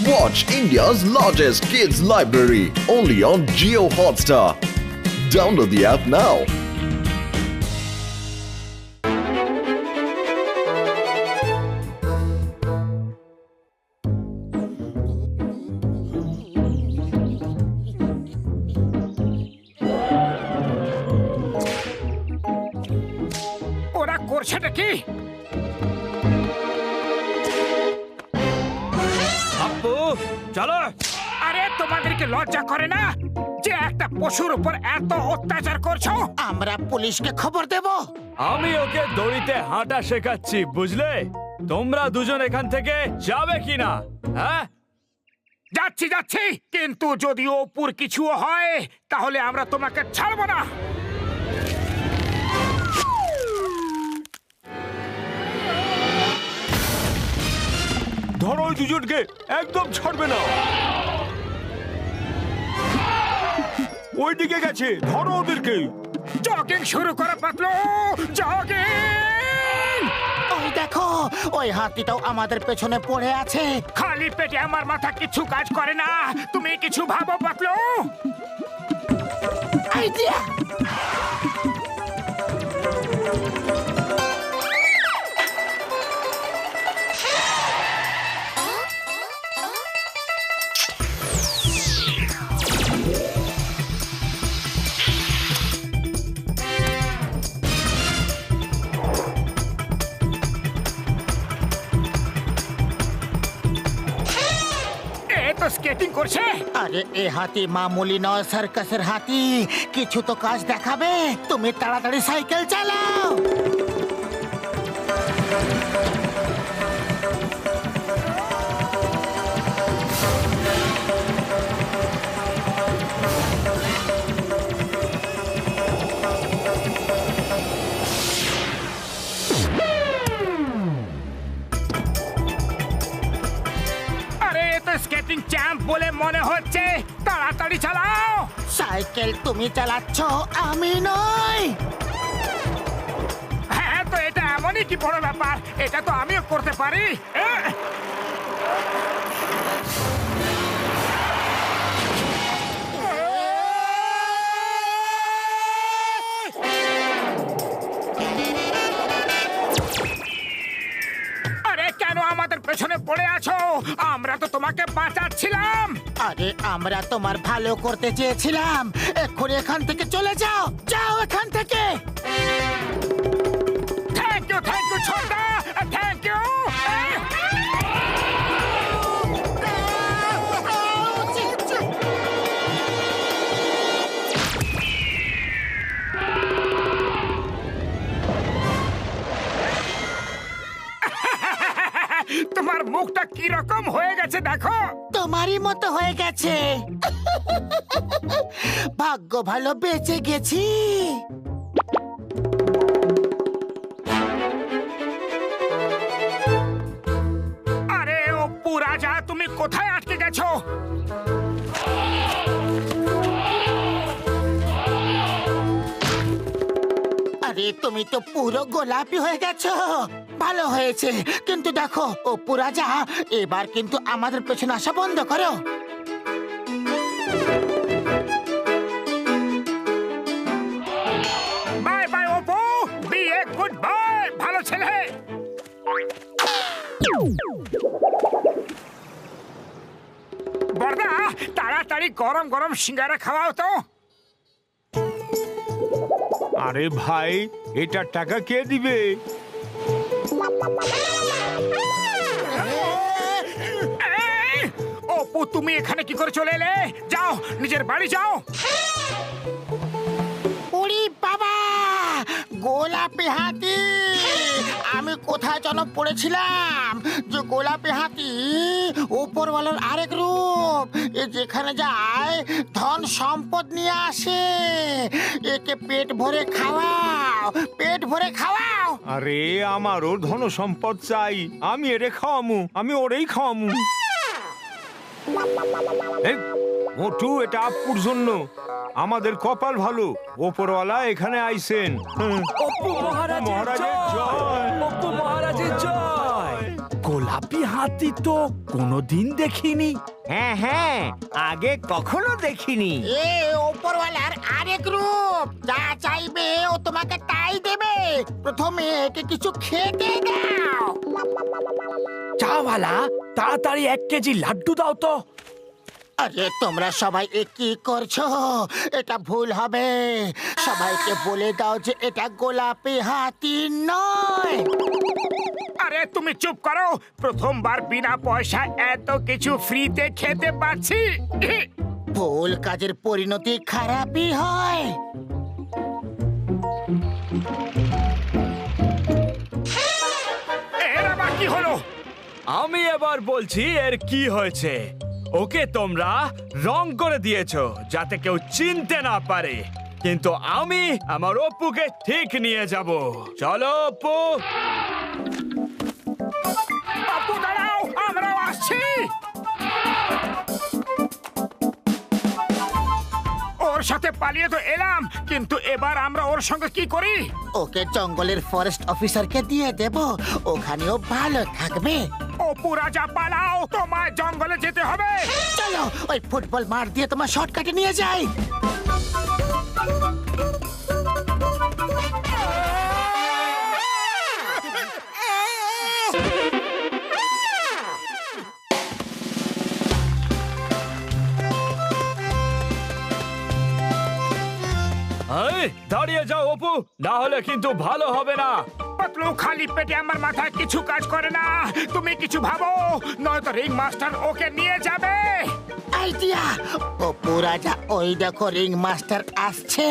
Watch India's largest kids library only on Jio Hotstar. Download the app now. ওরা করছেটা কি? আপু চলো। আরে তোমাদেরকে লজ্জা করে না যে একটা পশুর উপর এত অত্যাচার করছো? আমরা পুলিশকে খবর দেব। আমি ওকে দড়িতে হাঁটা শেখাচ্ছি, বুঝলে? তোমরা দুজন এখান থেকে যাবে কিনা? হ্যাঁ, যাচ্ছি যাচ্ছি, কিন্তু যদি অপুর কিছু হয় তাহলে আমরা তোমাকে ছাড়বো না। ধরো ওই দুজনকে, একদম ছাড়বে না। ওইদিকে গেছে, ধরো ওদেরকে। জগিং শুরু করো পাতলু, জগিং! ওই দেখো, ওই হাতিটাও আমাদের পেছনে পড়ে আছে। খালি পেটে আমার মাথা কিছু কাজ করে না। তুমি কিছু ভাবো পাতলু। আইডিয়া! স্কেটিং করছে। আরে এ হাতি মামুলি নয়, সার্কাসের হাতি। কিছু তো কাজ দেখাবে। তুমি তাড়াতাড়ি সাইকেল চালাও। স্কেটিং চ্যাম্প বলে মনে হচ্ছে। তাড়াতাড়ি চালাও। সাইকেল তুমি চালাচ্ছ, আমি নই। হ্যাঁ, তো এটা এমনই কি বড় ব্যাপার? এটা তো আমিও করতে পারি। আমাদের পেছনে পড়ে আছো? আমরা তো তোমাকে বাঁচাচ্ছিলাম। আরে আমরা তোমার ভালো করতে চেয়েছিলাম। এক্ষুনি এখান থেকে চলে যাও, যাও এখান থেকে। থ্যাংক ইউ ছোটদা, থ্যাংক ইউ। তোমার মুখটা কি রকম হয়ে গেছে দেখো। তোমারই মতো হয়ে গেছে। ভাগ্য ভালো, বেঁচে গেছি। আরে অপু রাজা, তুমি কোথায় আটকে গেছো? আরে তুমি তো পুরো গোলাপি হয়ে গেছো। ভালো হয়েছে, কিন্তু দেখো অপু রাজা, এবার কিন্তু আমাদের পেছনে আসা বন্ধ করো। Bye bye Apu, be a good boy, ভালো ছেলে। বড়দা, তাড়াতাড়ি গরম গরম সিঙ্গারা খাওয়াও তো। আরে ভাই, এটার টাকা কে দিবে? অপু, তুমি এখানে কি করে চলে এলে? যাও, নিজের বাড়ি যাও। ওরে বাবা, গোলাপি হাতি! আমি কোথায় যেন পড়েছিলাম যে গোলাপি হাতি উপরওয়ালার আরেক রূপ। এ যেখানে যায় ধন সম্পদ নিয়ে আসে। একে পেট ভরে খাওয়াও, পেট ভরে খাওয়াও। আরে আমারও ধন সম্পদ চাই, আমি এরে খাওয়ামু, আমি ওরেই খাওয়ামু। মোটু, এটা আপুর জন্য। আমাদের কপাল ভালো, ওপরওয়ালা এখানে আইছেন। অপু মহারাজের জয়! অপু মহারাজের জয়! গোলাপি হাতি হাতি তো কোনোদিন দেখিনি। হ্যাঁ হ্যাঁ, আগে কখনো দেখিনি। এ ওপরওয়ালার আরেক রূপ, যা চাইবে ও তোমাকে তাই দেবে। প্রথমে একে কিছু খেতে দাও। চাওয়ালা, তাড়াতাড়ি 1 কেজি লাড্ডু দাও তো। আরে তোমরা সবাই এ কি করছো? এটা ভুল হবে। সবাইকে বলে দাও যে এটা গোলাপি হাতি নয়। আরে তুমি চুপ করো, প্রথমবার বিনা পয়সায় এত কিছু ফ্রিতে খেতে পাচ্ছি। ভুল কাজের পরিণতি খারাপই হয়। এর আবার কি হলো? আমি এবার বলছি এর কি হয়েছে। ওকে তোমরা রং করে দিয়েছো যাতে কেউ চিনতে না পারে, কিন্তু আমি আমার অপুকে ঠিক নিয়ে যাব। চলো অপু। বাপু দাঁড়াও, আমরাও আসছি। ওর সাথে পালিয়ে তো এলাম, কিন্তু এবার আমরা ওর সঙ্গে কি করি? ওকে জঙ্গলের ফরেস্ট অফিসারকে দিয়ে দেব, ওখানেও ভালো থাকবে। অপু রাজা পালাও, তোমায় জঙ্গলে যেতে হবে। চলো ওই ফুটবল মার দিয়ে তোমার শর্টকাটে নিয়ে যাই। এই, দাঁড়িয়ে যাও অপু, না হলে কিন্তু ভালো হবে না। পাতলু, খালি পেটে আমার মাথায় কিছু কাজ করে না। তুমি কিছু ভাবো, নয়তো রিং মাস্টার ওকে নিয়ে যাবে। আইডিয়া! অপু রাজা, ওই দেখো রিং মাস্টার আসছে।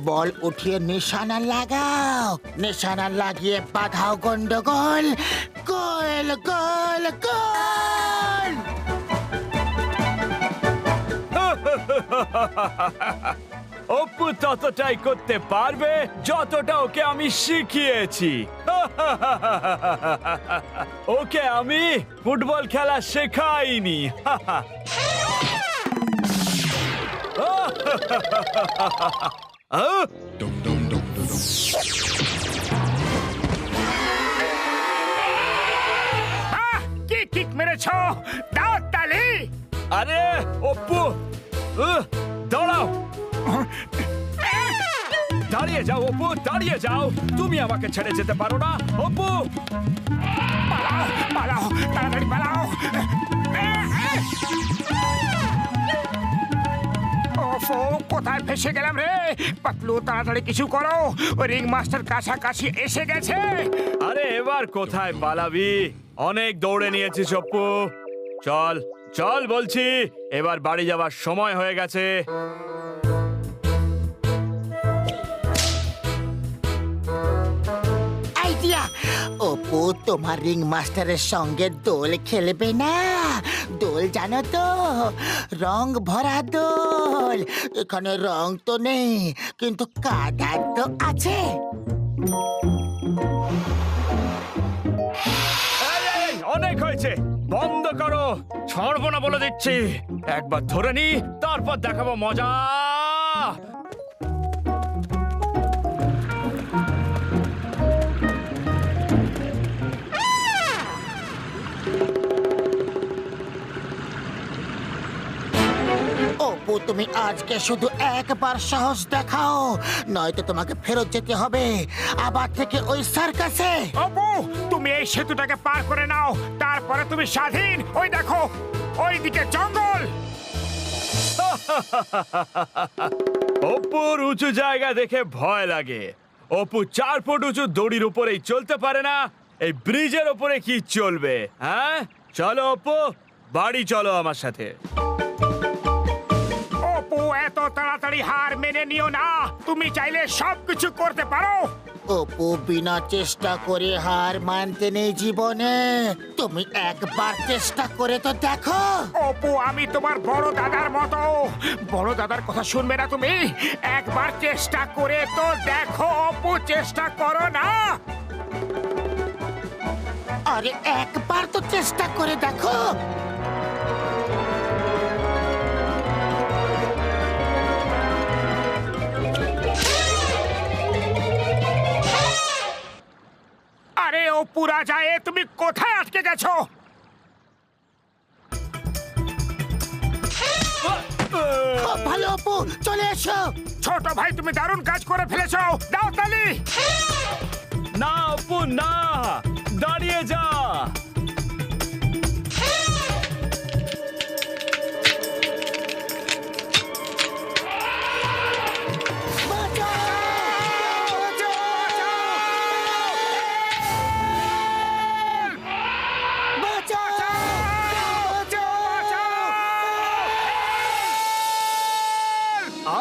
বল উঠিয়ে নিশানা লাগাও, নিশানা লাগিয়ে বাঁধাও গন্ডগোল। গোল গোল গোল! অপু ততটাই করতে পারবে যতটা ওকে আমি শিখিয়েছি। ওকে আমি ফুটবল খেলা শেখাইনি। আহ, কি কিক মেরেছো? দাও তালি। আরে অপু, দাঁড়াও। দাঁড়িয়ে যাও অপু, দাঁড়িয়ে যাও। তুমি আমাকে ছেড়ে যেতে পারো না অপু। পালাও পালাও, তাড়াতাড়ি পালাও। ওফো, কোথায় ফেসে গেলাম রে? পাতলু, তাড়াতাড়ি কিছু করো, ওই রিং মাস্টার কাছাকাছি এসে গেছে। আরে এবার কোথায় পালাবি? অনেক দৌড়ে নিয়েছিস অপু। চল চল বলছি, এবার বাড়ি যাবার সময় হয়ে গেছে। আইডিয়া! অপু তোমার রিং মাস্টারের সঙ্গে দোল খেলবে না। দোল জানো তো, রং ভরা দোল। এখানে রং তো নেই, কিন্তু কাদা তো আছে। এই, এই, অনেক হয়েছে, বন্ধ করো। ছাড়বো না বলে দিচ্ছি। একবার ধরে নি, তারপর দেখাবো মজা। অপু, তুমি আজকে শুধু একবার সাহস দেখাও, নয়তো তোমাকে ফেরত যেতে হবে আবার থেকে ওই সার্কাসে। অপু, তুমি এই সেতুটাকে পার করে নাও, তারপরে তুমি স্বাধীন। ওই দেখো, ওইদিকে জঙ্গল। অপুর উঁচু জায়গা দেখে ভয় লাগে। অপু 4 ফুট উঁচু দড়ির উপরেই চলতে পারে না, এই ব্রিজের উপরে কি চলবে? হ্যাঁ, চলো অপু, বাড়ি চলো আমার সাথে। অপু, এত তাড়াতাড়ি হার মেনে নিও না। তুমি চাইলে সবকিছু করতে পারো। অপু, বিনা চেষ্টা করে হার মানতে নেই জীবনে। তুমি একবার চেষ্টা করে তো দেখো। অপু, আমি তোমার বড় দাদার মতো। বড় দাদার কথা শুনবে না তুমি? একবার চেষ্টা করে তো দেখো অপু, চেষ্টা করো না। আরে একবার তো চেষ্টা করে দেখো। আরে অপু রাজা, তুমি কোথায় আটকে গেছো? অপু চলে এসো। ছোট ভাই তুমি দারুণ কাজ করে ফেলেছো, দাও তালি। না অপু না, দাঁড়িয়ে যা।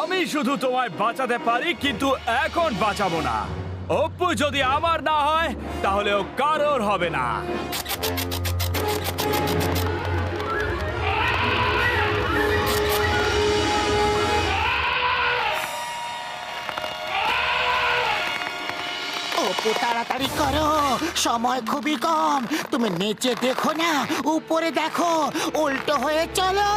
আমি শুধু তোমায় বাঁচাতে পারি, কিন্তু এখন বাঁচাবো না। অপু যদি আমার না হয় তাহলে ও কারোর হবে না। অপু তাড়াতাড়ি করো, সময় খুবই কম। তুমি নিচে দেখো না, উপরে দেখো, উল্টো হয়ে চলো।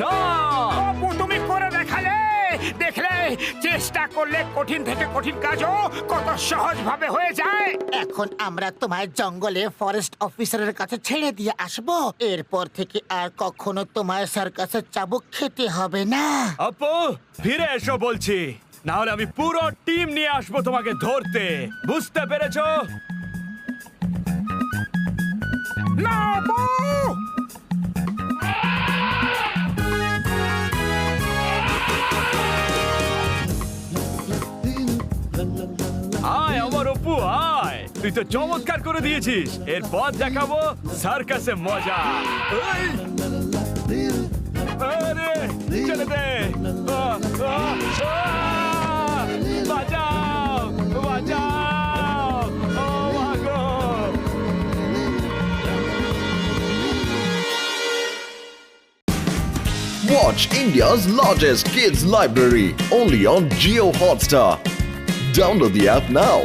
না, অপু তুমি করে দেখালে, দেখলে চেষ্টা করলে কঠিন থেকে কঠিন কাজও কত সহজ ভাবে হয়ে যায়। এখন আমরা তোমায় জঙ্গলে ফরেস্ট অফিসারের কাছে ছেড়ে দিয়ে আসবো। এরপর থেকে আর কখনো তোমায় সার্কাসের চাবুক খেতে হবে না। অপু ফিরে এসো বলছি, না হলে আমি পুরো টিম নিয়ে আসবো তোমাকে ধরতে। বুঝতে পেরেছো? না অপু, আয় আমার অপু আয়, তুই তো চমৎকার করে দিয়েছিস। এরপর দেখাবো সার্কাসে মজা। এই! আরে ছেড়ে দে। বাঁচাও বাঁচাও, ও মা গো। Watch India's largest kids library only on Geo Hotstar. Download the app now.